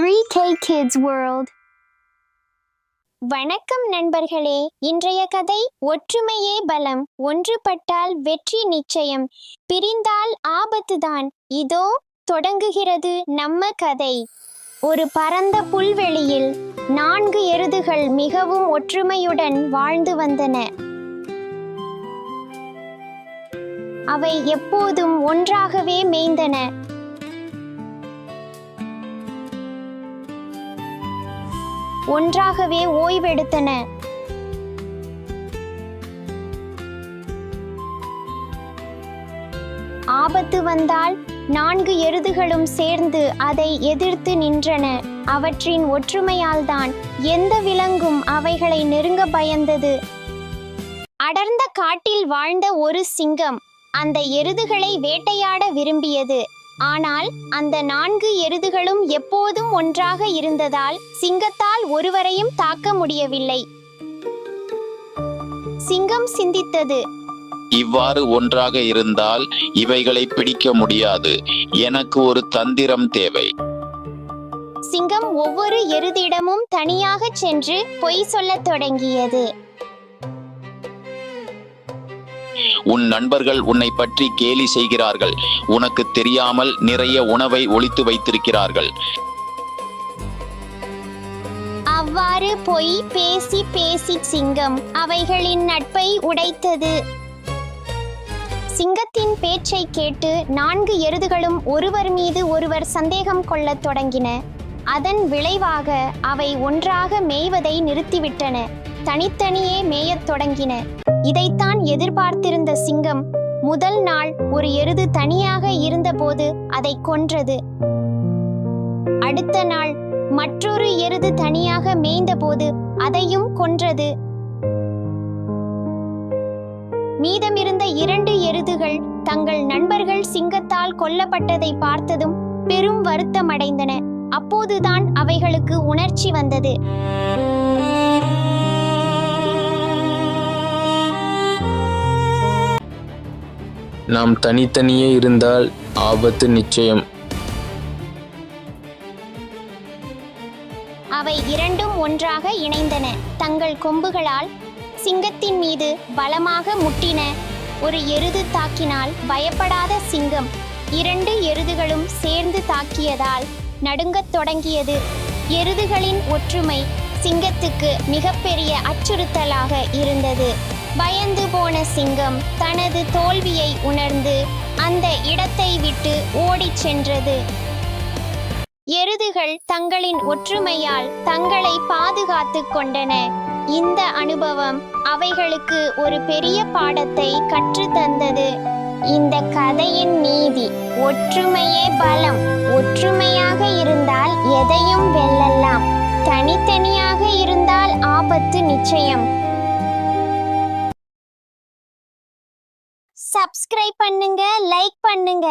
3K Kids World. வணக்கம் நண்பர்களே, இன்றைய கதை ஒற்றுமையே பலம். ஒன்றுபட்டால் வெற்றி நிச்சயம், பிரிந்தால் ஆபத்துதான். இதோ தொடங்குகிறது நம்ம கதை. ஒரு பரந்த புல்வெளியில் 4 எருதுகள் மிகவும் ஒற்றுமையுடன் வாழ்ந்து வந்தன. அவை எப்போதும் ஒன்றாகவே மேய்ந்தன. ஒன்றாகவே ஓய்வெடுத்தன. ஆபத்து வந்தால் 4 எருதுகளும் சேர்ந்து அதை எதிர்த்து நின்றன. அவற்றின் ஒற்றுமையால்தான் எந்த விலங்கும் அவைகளை நெருங்க பயந்தது. அடர்ந்த காட்டில் வாழ்ந்த ஒரு சிங்கம் அந்த எருதுகளை வேட்டையாட விரும்பியது. ஆனால் அந்த 4 எருதுகளும் எப்போதும் ஒன்றாக இருந்ததால் சிங்கத்தால் ஒருவரையும் தாக்க முடியவில்லை. சிங்கம் சிந்தித்தது, இவ்வாறு ஒன்றாக இருந்தால் இவைகளை பிடிக்க முடியாது. எனக்கு ஒரு தந்திரம் தேவை. சிங்கம் ஒவ்வொரு எருதிடமும் தனியாக சென்று பொய் சொல்லத் தொடங்கியது. உன் நண்பர்கள் உன்னை பற்றி கேலி செய்கிறார்கள். உனக்கு தெரியாமல் நிறைய உணவை ஒளித்து வைத்திருக்கிறார்கள். அவ்வாறு பொய் பேசி பேசி சிங்கம் அவைகளின் நட்பை உடைத்தது. சிங்கத்தின் பேச்சை கேட்டு 4 எருதுகளும் ஒருவர் மீது ஒருவர் சந்தேகம் கொள்ளத் தொடங்கின. அதன் விளைவாக அவை ஒன்றாக மேய்வதை நிறுத்திவிட்டன. தனித்தனியே மேயத் தொடங்கின. இதைத்தான் எதிர்பார்த்திருந்த சிங்கம் முதல் நாள் ஒரு எருது தனியாக இருந்தபோது அதை கொன்றது. அடுத்த நாள் மற்றொரு எருது தனியாக மேய்ந்தபோது அதையும் கொன்றது. மீதமிருந்த 2 எருதுகள் தங்கள் நண்பர்கள் சிங்கத்தால் கொல்லப்பட்டதை பார்த்ததும் பெரும் வருத்தமடைந்தன. அப்போதுதான் அவைகளுக்கு உணர்ச்சி வந்தது. நாம் தனித்தனியே இருந்தால் ஆபத்து நிச்சயம். அவை இரண்டும் ஒன்றாக இணைந்தன. தங்கள் கொம்புகளால் சிங்கத்தின் மீது பலமாக முட்டின. ஒரு எருது தாக்கினால் பயப்படாத சிங்கம் 2 எருதுகளும் சேர்ந்து தாக்கியதால் நடுங்கத் தொடங்கியது. எருதுகளின் ஒற்றுமை சிங்கத்துக்கு மிகப்பெரிய அச்சுறுத்தலாக இருந்தது. பயந்து போன சிங்கம் தனது தோல்வியை உணர்ந்து அந்த இடத்தை விட்டு ஓடிச் சென்றது. எருதுகள் தங்களின் ஒற்றுமையால் தங்களை பாதுகாத்துக் கொண்டன. இந்த அனுபவம் அவைகளுக்கு ஒரு பெரிய பாடத்தை கற்றுத்தந்தது. இந்த கதையின் நீதி ஒற்றுமையே பலம். ஒற்றுமையாக இருந்தால் எதையும் வெல்லலாம். தனித்தனியாக இருந்தால் ஆபத்து நிச்சயம். சப்ஸ்கிரைப் பண்ணுங்க, லைக் பண்ணுங்க.